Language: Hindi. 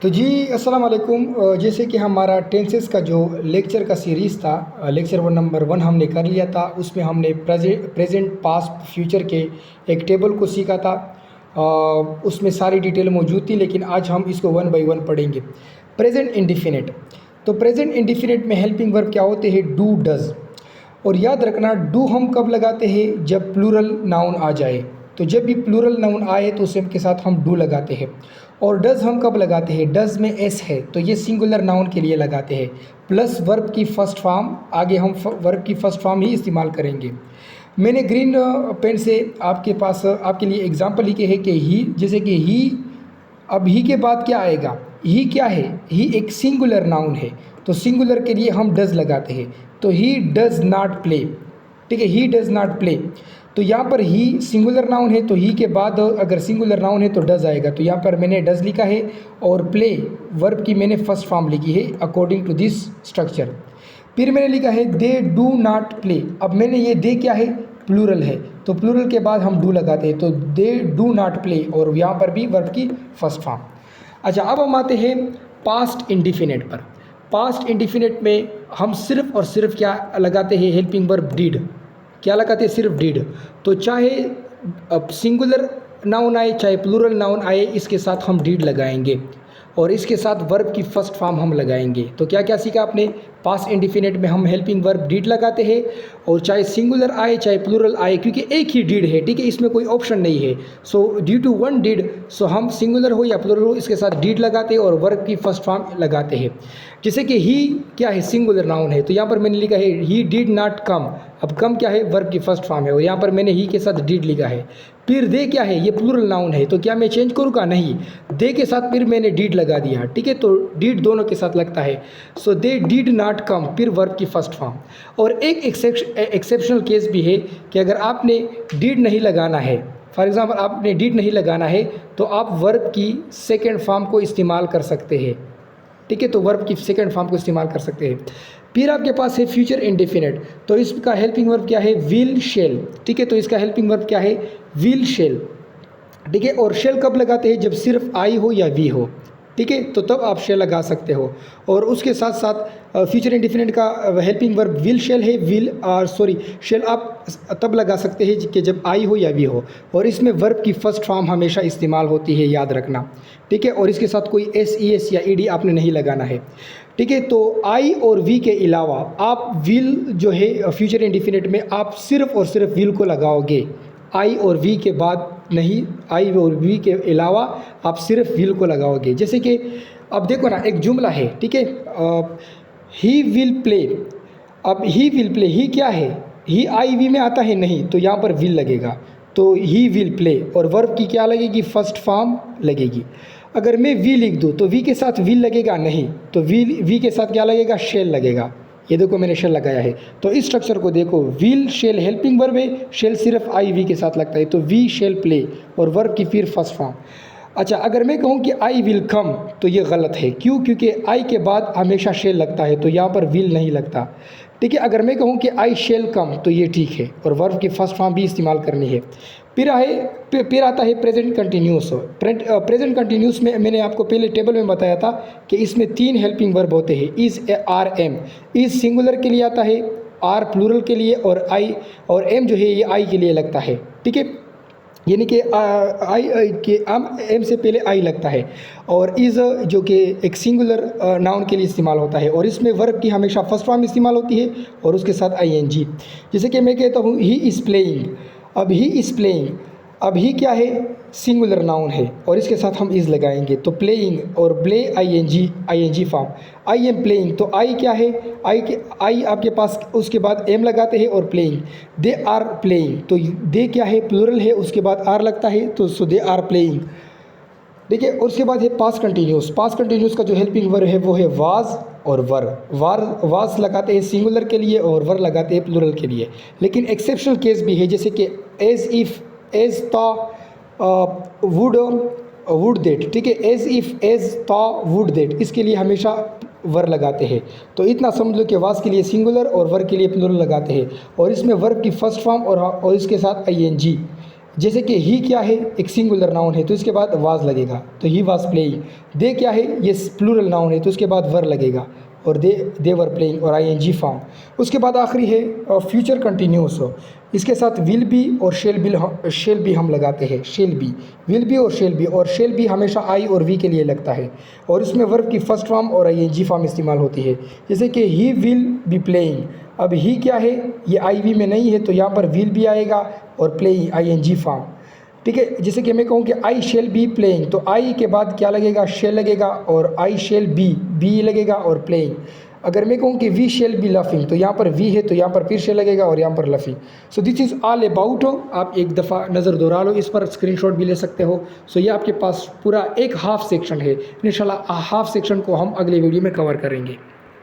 तो जी अस्सलाम वालेकुम। जैसे कि हमारा टेंसेस का जो लेक्चर का सीरीज़ था, लेक्चर नंबर 1 हमने कर लिया था। उसमें हमने प्रेजेंट पास्ट फ्यूचर के एक टेबल को सीखा था। उसमें सारी डिटेल मौजूद थी, लेकिन आज हम इसको वन बाय वन पढ़ेंगे। Present indefinite. तो प्रेजेंट इंडिफिनिट में हेल्पिंग वर्ब क्या होते हैं? Do, does. और याद रखना, डू हम कब लगाते हैं? जब प्लूरल नाउन आ जाए। तो जब भी प्लूरल नाउन आए तो उसे के साथ हम डू लगाते हैं। और डज़ हम कब लगाते हैं? डज़ में एस है तो ये सिंगुलर नाउन के लिए लगाते हैं, प्लस वर्ब की फर्स्ट फॉर्म। आगे हम वर्ब की फर्स्ट फॉर्म ही इस्तेमाल करेंगे। मैंने ग्रीन पेन से आपके पास आपके लिए एग्जांपल लिखे हैं कि ही, जैसे कि ही। अब ही के बाद क्या आएगा? ही क्या है? ही एक सिंगुलर नाउन है, तो सिंगुलर के लिए हम डज़ लगाते हैं। तो ही डज़ नॉट प्ले। ठीक है, ही डज़ नॉट प्ले। तो यहाँ पर ही सिंगुलर नाउन है, तो ही के बाद अगर सिंगुलर नाउन है तो डज़ आएगा। तो यहाँ पर मैंने डज़ लिखा है और प्ले वर्ब की मैंने फर्स्ट फॉर्म लिखी है अकॉर्डिंग टू दिस स्ट्रक्चर। फिर मैंने लिखा है दे डू नॉट प्ले। अब मैंने ये दे क्या है? प्लूरल है, तो प्लूरल के बाद हम डू लगाते हैं, तो दे डू नॉट प्ले, और यहाँ पर भी वर्ब की फर्स्ट फॉर्म। अच्छा, अब हम आते हैं पास्ट इंडिफिनिट पर। पास्ट इंडिफिनिट में हम सिर्फ और सिर्फ क्या लगाते हैं? Helping verb did. क्या लगाते हैं? सिर्फ डिड। तो चाहे सिंगुलर नाउन आए चाहे प्लूरल नाउन आए, इसके साथ हम डिड लगाएंगे और इसके साथ वर्ब की फर्स्ट फॉर्म हम लगाएंगे। तो क्या क्या सीखा आपने? पास्ट इंडिफिनिट में हम हेल्पिंग वर्ब डिड लगाते हैं, और चाहे सिंगुलर आए चाहे प्लूरल आए, क्योंकि एक ही डिड है। ठीक है, इसमें कोई ऑप्शन नहीं है। So due to one did, so हम सिंगुलर हो या प्लूरल हो, इसके साथ डिड लगाते हैं और वर्ब की फर्स्ट फॉर्म लगाते हैं। जैसे कि ही क्या है? सिंगुलर नाउन है, तो यहाँ पर मैंने लिखा है ही डिड नॉट कम। अब कम क्या है? वर्ब की फर्स्ट फॉर्म है, और यहाँ पर मैंने ही के साथ डिड लिखा है। फिर दे क्या है? ये प्लूरल नाउन है, तो क्या मैं चेंज करूँगा? नहीं, दे के साथ फिर मैंने डिड लगा दिया। ठीक है, तो डिड दोनों के साथ लगता है। सो दे डिड नॉट कम, फिर वर्ब की फर्स्ट फॉर्म। और एक एक्सेप्शनल केस भी है कि अगर आपने डिड नहीं लगाना है, फॉर एग्जांपल आपने डिड नहीं लगाना है, तो आप वर्ब की सेकेंड फॉर्म को इस्तेमाल कर सकते हैं। ठीक है, तो वर्ब की सेकेंड फॉर्म को इस्तेमाल कर सकते हैं। फिर आपके पास है फ्यूचर इंडेफिनिट। तो इसका हेल्पिंग वर्ब क्या है? Will, shall. ठीक है, तो इसका हेल्पिंग वर्ब क्या है? Will, shall. ठीक है, और शेल कब लगाते हैं? जब सिर्फ आई हो या वी हो। ठीक है, तो तब आप शेल लगा सकते हो। और उसके साथ साथ फ्यूचर इंडेफिनिट का हेल्पिंग वर्ब विल, शेल है। विल शेल आप तब लगा सकते हैं कि जब आई हो या वी हो, और इसमें वर्ब की फर्स्ट फॉर्म हमेशा इस्तेमाल होती है, याद रखना। ठीक है, और इसके साथ कोई एस, ई एस या ई डी आपने नहीं लगाना है। ठीक है, तो आई और वी के अलावा आप विल जो है फ्यूचर इंडेफिनिट में आप सिर्फ और सिर्फ विल को लगाओगे। आई और वी के बाद नहीं, आई और वी के अलावा आप सिर्फ विल को लगाओगे। जैसे कि अब देखो ना, एक जुमला है। ठीक है, ही विल प्ले। अब ही विल प्ले, ही क्या है? ही आई वी में आता है? नहीं, तो यहाँ पर विल लगेगा। तो ही विल प्ले, और वर्ब की क्या लगेगी? फर्स्ट फॉर्म लगेगी। अगर मैं वी लिख दूँ तो वी के साथ विल लगेगा? नहीं, तो वी के साथ क्या लगेगा? शेल लगेगा। ये देखो मैंने शेल लगाया है। तो इस स्ट्रक्चर को देखो, विल शेल हेल्पिंग वर्ब है, शेल सिर्फ आई वी के साथ लगता है, तो वी शेल प्ले, और वर्ब की फिर फर्स्ट फॉर्म। अच्छा, अगर मैं कहूँ कि आई विल कम, तो ये गलत है। क्यों? क्योंकि आई के बाद हमेशा शेल लगता है, तो यहाँ पर विल नहीं लगता। ठीक है, अगर मैं कहूँ कि आई शेल कम, तो ये ठीक है, और वर्ब की फर्स्ट फॉर्म भी इस्तेमाल करनी है। फिर आता है प्रेजेंट कंटिन्यूस। प्रेजेंट कंटिन्यूस में मैंने आपको पहले टेबल में बताया था कि इसमें 3 हेल्पिंग वर्ब होते हैं। Is, are, am. Is singular के लिए आता है, आर प्लूरल के लिए, और आई और एम जो है ये आई के लिए लगता है। ठीक है, यानी कि आई के एम से पहले आई लगता है। और इज़ जो कि एक सिंगुलर नाउन के लिए इस्तेमाल होता है, और इसमें वर्ब की हमेशा फर्स्ट फॉर्म इस्तेमाल होती है और उसके साथ आई एन जी। जैसे कि मैं कहता हूँ ही इज़ प्लेइंग। अब ही इज़ प्लेइंग, अब ही क्या है? सिंगुलर नाउन है, और इसके साथ हम इज़ लगाएंगे, तो प्लेइंग और play I N G form. I am playing, तो आई क्या है? आई आपके पास, उसके बाद एम लगाते हैं और प्लेइंग। दे आर प्लेइंग, तो दे क्या है? प्लूरल है, उसके बाद आर लगता है, तो सो दे आर प्लेइंग। ठीक है, और उसके बाद है पास्ट कंटिन्यूस। पास्ट कंटिन्यूस का जो हेल्पिंग वर्ब है वो है वाज और वर। वाज लगाते हैं सिंगुलर के लिए और वर लगाते हैं प्लूरल के लिए। लेकिन एक्सेप्शनल केस भी है, जैसे कि एज इफ़, एज ता, वुड देट। ठीक है, एज इफ़, एज ता, वुड देट, इसके लिए हमेशा वर लगाते हैं। तो इतना समझ लो कि वाज के लिए सिंगुलर और वर के लिए प्लूरल लगाते हैं, और इसमें वर्ब की फर्स्ट फॉर्म और इसके साथ आई एन जी, जैसे कि ही क्या है, एक सिंगुलर नाउन है तो इसके बाद वाज लगेगा, तो ही वाज प्लेइंग। दे क्या है, ये प्लूरल नाउन है तो उसके बाद वर लगेगा, और दे वर प्लेइंग और आईएनजी फॉर्म। उसके बाद आखिरी है फ्यूचर कंटिन्यूस हो, इसके साथ विल बी और शेल बी हम लगाते हैं, शेल बी, विल बी और शेल बी हमेशा आई और वी के लिए लगता है, और इसमें वर्ब की फर्स्ट फॉर्म और आईएनजी फॉर्म इस्तेमाल होती है। जैसे कि ही विल बी प्लेइंग, अब ही क्या है, ये आई वी में नहीं है तो यहाँ पर विल भी आएगा और प्लेइंग आईएनजी फॉर्म। ठीक है, जैसे कि मैं कहूँ कि आई शेल बी प्लेइंग, तो आई के बाद क्या लगेगा, शेल लगेगा, और आई शेल बी लगेगा और प्लेइंग। अगर मैं कहूँ कि वी शेल बी लफिंग, तो यहाँ पर वी है तो यहाँ पर फिर शेल लगेगा और यहाँ पर laughing. So this is all about हो, आप एक दफ़ा नज़र दोहरा लो, इस पर स्क्रीनशॉट भी ले सकते हो। सो ये आपके पास पूरा एक हाफ सेक्शन है, इंशाल्लाह हाफ सेक्शन को हम अगले वीडियो में कवर करेंगे।